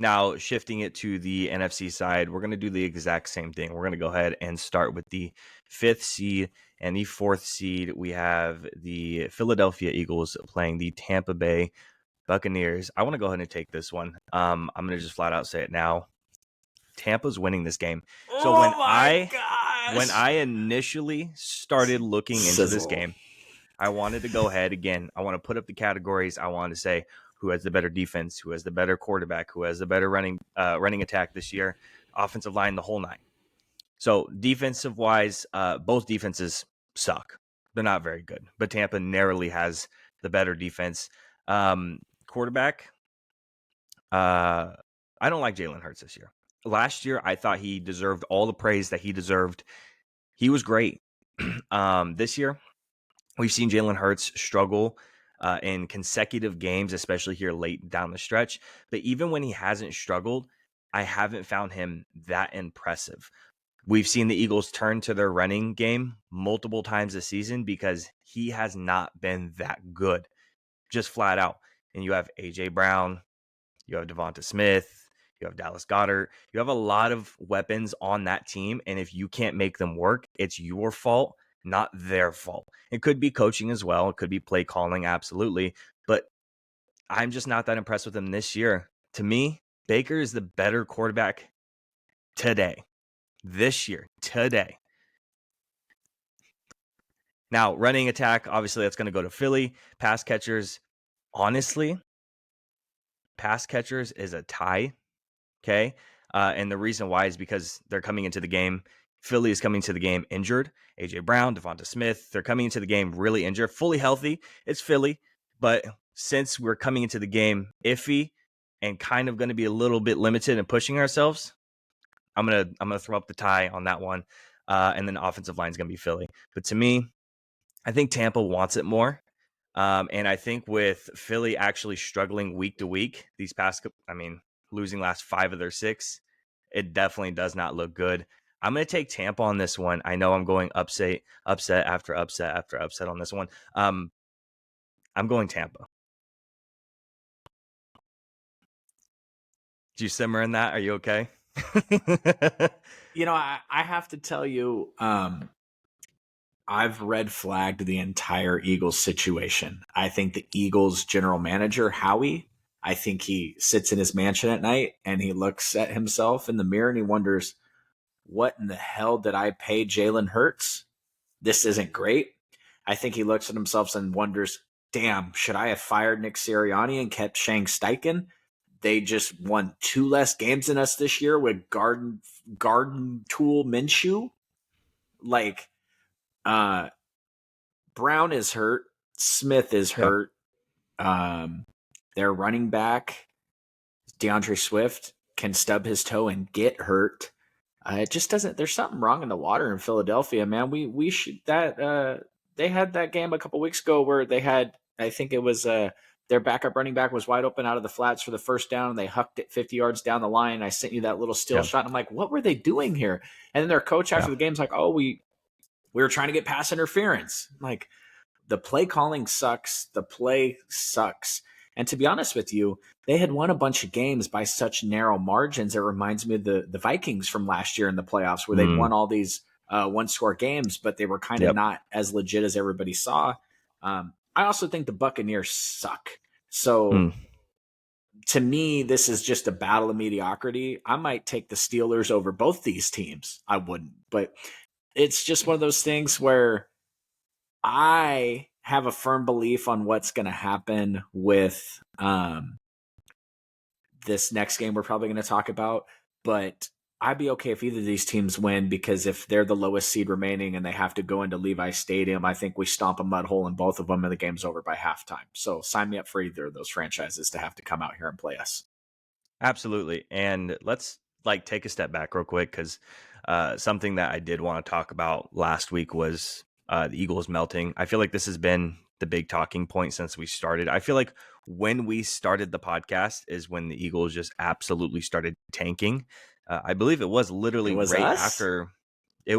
Now, shifting it to the NFC side, we're going to do the exact same thing. We're going to go ahead and start with the 5th seed and the 4th seed. We have the Philadelphia Eagles playing the Tampa Bay Buccaneers. I want to go ahead and take this one. I'm going to just flat out say it now. Tampa's winning this game. So Oh my gosh! When I initially started looking into this Sizzle. game, I wanted to go ahead again. I want to put up the categories. I want to say who has the better defense, who has the better quarterback, who has the better running attack this year, offensive line, the whole nine. So defensive wise, both defenses suck. They're not very good, but Tampa narrowly has the better defense. Quarterback, I don't like Jalen Hurts this year. Last year, I thought he deserved all the praise that he deserved. He was great. This year, we've seen Jalen Hurts struggle in consecutive games, especially here late down the stretch. But even when he hasn't struggled, I haven't found him that impressive. We've seen the Eagles turn to their running game multiple times this season because he has not been that good, just flat out. And you have A.J. Brown, you have Devonta Smith, you have Dallas Goedert. You have a lot of weapons on that team, and if you can't make them work, it's your fault, not their fault. It could be coaching as well. It could be play calling, absolutely. But I'm just not that impressed with him this year. To me, Baker is the better quarterback today. This year, today. Now, running attack, obviously that's going to go to Philly. Pass catchers, honestly, pass catchers is a tie. Okay. And the reason why is because they're coming into the game. Philly is coming to the game injured. A.J. Brown, Devonta Smith, they're coming into the game really injured. Fully healthy, it's Philly. But since we're coming into the game iffy and kind of going to be a little bit limited in pushing ourselves, I'm gonna throw up the tie on that one. And then the offensive line is going to be Philly. But to me, I think Tampa wants it more. And I think with Philly actually struggling week to week, these past, losing last 5 of their 6, it definitely does not look good. I'm going to take Tampa on this one. I know I'm going upset after upset on this one. I'm going Tampa. Did you simmer in that? Are you okay? I have to tell you, I've red flagged the entire Eagles situation. I think the Eagles general manager, Howie, I think he sits in his mansion at night and he looks at himself in the mirror and he wonders, what in the hell did I pay Jalen Hurts? This isn't great. I think he looks at himself and wonders, damn, should I have fired Nick Sirianni and kept Shane Steichen? They just won 2 less games than us this year with Garden Tool Minshew. Like, Brown is hurt. Smith is hurt. Their running back, DeAndre Swift, can stub his toe and get hurt. It just doesn't. There's something wrong in the water in Philadelphia, man. We should that. They had that game a couple weeks ago where they had. I think it was their backup running back was wide open out of the flats for the first down. And they hucked it 50 yards down the line. I sent you that little still shot. And I'm like, what were they doing here? And then their coach after the game's like, oh, we were trying to get pass interference. Like, the play calling sucks. The play sucks. And to be honest with you, they had won a bunch of games by such narrow margins. It reminds me of the Vikings from last year in the playoffs where they'd won all these one-score games, but they were kind of not as legit as everybody saw. I also think the Buccaneers suck. So to me, this is just a battle of mediocrity. I might take the Steelers over both these teams. I wouldn't, but it's just one of those things where I have a firm belief on what's going to happen with this next game we're probably going to talk about, but I'd be okay if either of these teams win, because if they're the lowest seed remaining and they have to go into Levi Stadium, I think we stomp a mud hole in both of them and the game's over by halftime. So sign me up for either of those franchises to have to come out here and play us. Absolutely. And let's take a step back real quick, because something that I did want to talk about last week was the Eagles melting. I feel like this has been the big talking point since we started. I feel like when we started the podcast is when the Eagles just absolutely started tanking. I believe it was literally after the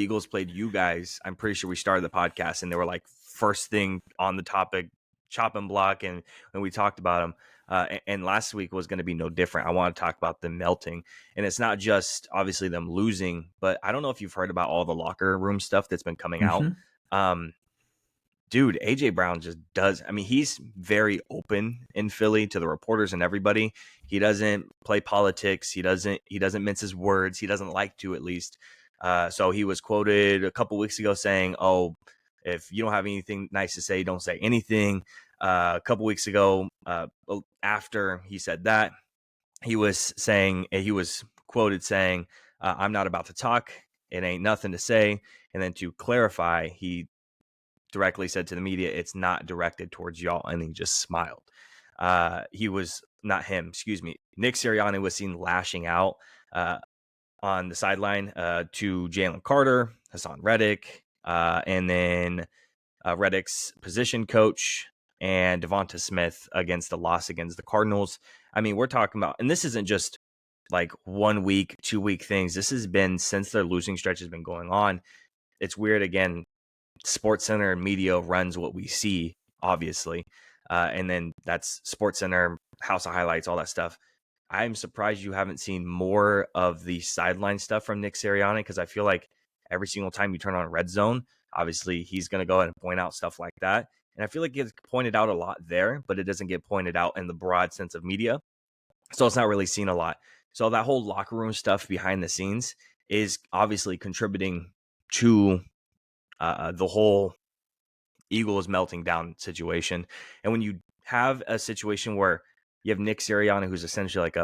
Eagles played you guys. I'm pretty sure we started the podcast and they were like first thing on the topic, chop and block, and we talked about them. And last week was going to be no different. I want to talk about them melting. And it's not just obviously them losing, but I don't know if you've heard about all the locker room stuff that's been coming out. Mm-hmm. Dude, AJ Brown just does. I mean, he's very open in Philly to the reporters and everybody. He doesn't play politics. He doesn't mince his words. He doesn't like to, at least. So he was quoted a couple weeks ago saying, "Oh, if you don't have anything nice to say, don't say anything." A couple weeks ago, after he said that, he was quoted saying, "I'm not about to talk. It ain't nothing to say." And then to clarify, he directly said to the media, "It's not directed towards y'all," and he just smiled. He was not him, excuse me. Nick Sirianni was seen lashing out on the sideline to Jalen Carter, Hassan Reddick, and then Reddick's position coach and Devonta Smith against the loss against the Cardinals. I mean, we're talking about, and this isn't just like 1 week, 2 week things. This has been since their losing stretch has been going on. It's weird. Again, Sports Center and media runs what we see, obviously. And then that's Sports Center, House of Highlights, all that stuff. I'm surprised you haven't seen more of the sideline stuff from Nick Sirianni, because I feel like every single time you turn on Red Zone, obviously he's going to go ahead and point out stuff like that. And I feel like it gets pointed out a lot there, but it doesn't get pointed out in the broad sense of media. So it's not really seen a lot. So that whole locker room stuff behind the scenes is obviously contributing to the whole Eagles melting down situation. And when you have a situation where you have Nick Sirianni, who's essentially like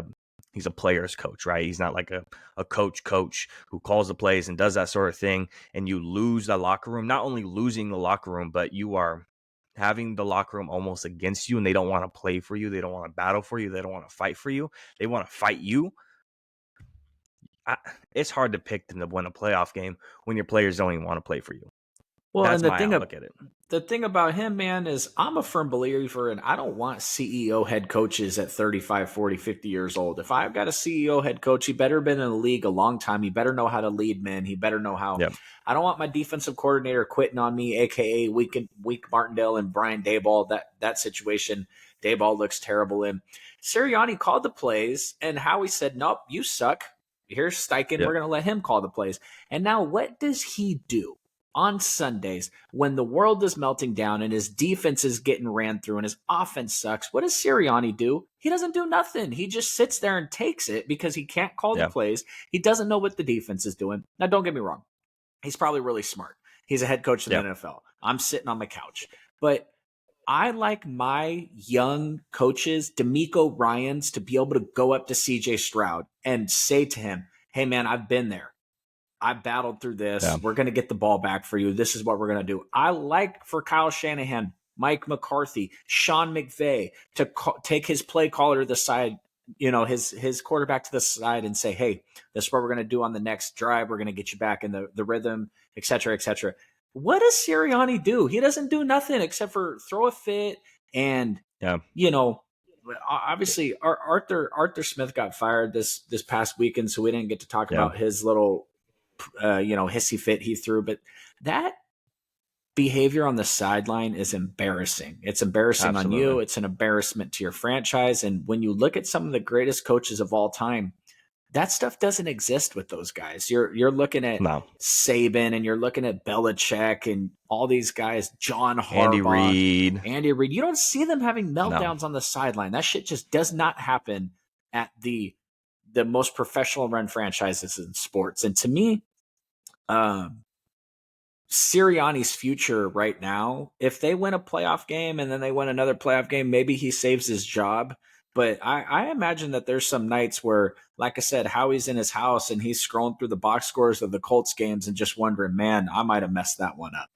he's a player's coach, right? He's not like a coach who calls the plays and does that sort of thing. And you lose the locker room, not only losing the locker room, but you are having the locker room almost against you, and they don't want to play for you. They don't want to battle for you. They don't want to fight for you. They want to fight you. It's hard to pick them to win a playoff game when your players don't even want to play for you. Well, That's and my outlook at it. the thing about him, man, is I'm a firm believer, and I don't want CEO head coaches at 35, 40, 50 years old. If I've got a CEO head coach, he better been in the league a long time. He better know how to lead men. He better know how. Yep. I don't want my defensive coordinator quitting on me, a.k.a. Weak Martindale and Brian Daboll. That situation, Daboll looks terrible in. Sirianni called the plays, and Howie said, nope, you suck. Here's Steichen. Yep. We're going to let him call the plays. And now what does he do? On Sundays, when the world is melting down and his defense is getting ran through and his offense sucks, what does Sirianni do? He doesn't do nothing. He just sits there and takes it because he can't call the plays. He doesn't know what the defense is doing. Now, don't get me wrong. He's probably really smart. He's a head coach in the NFL. I'm sitting on my couch. But I like my young coaches, D'Amico Ryans, to be able to go up to CJ Stroud and say to him, hey, man, I've been there. I battled through this. Yeah. We're going to get the ball back for you. This is what we're going to do. I like for Kyle Shanahan, Mike McCarthy, Sean McVay to take his play caller to the side, his quarterback to the side and say, hey, this is what we're going to do on the next drive. We're going to get you back in the rhythm, et cetera, et cetera. What does Sirianni do? He doesn't do nothing except for throw a fit and, obviously Arthur Smith got fired this past weekend, so we didn't get to talk about his little hissy fit he threw, but that behavior on the sideline is embarrassing. It's embarrassing on you. It's an embarrassment to your franchise. And when you look at some of the greatest coaches of all time, that stuff doesn't exist with those guys. You're looking at Saban and you're looking at Belichick and all these guys, John Harbaugh, Andy Reid. You don't see them having meltdowns on the sideline. That shit just does not happen at the most professional run franchises in sports. And to me, Sirianni's future right now, if they win a playoff game and then they win another playoff game, maybe he saves his job. But I imagine that there's some nights where, like I said, Howie's in his house and he's scrolling through the box scores of the Colts games and just wondering, man, I might have messed that one up.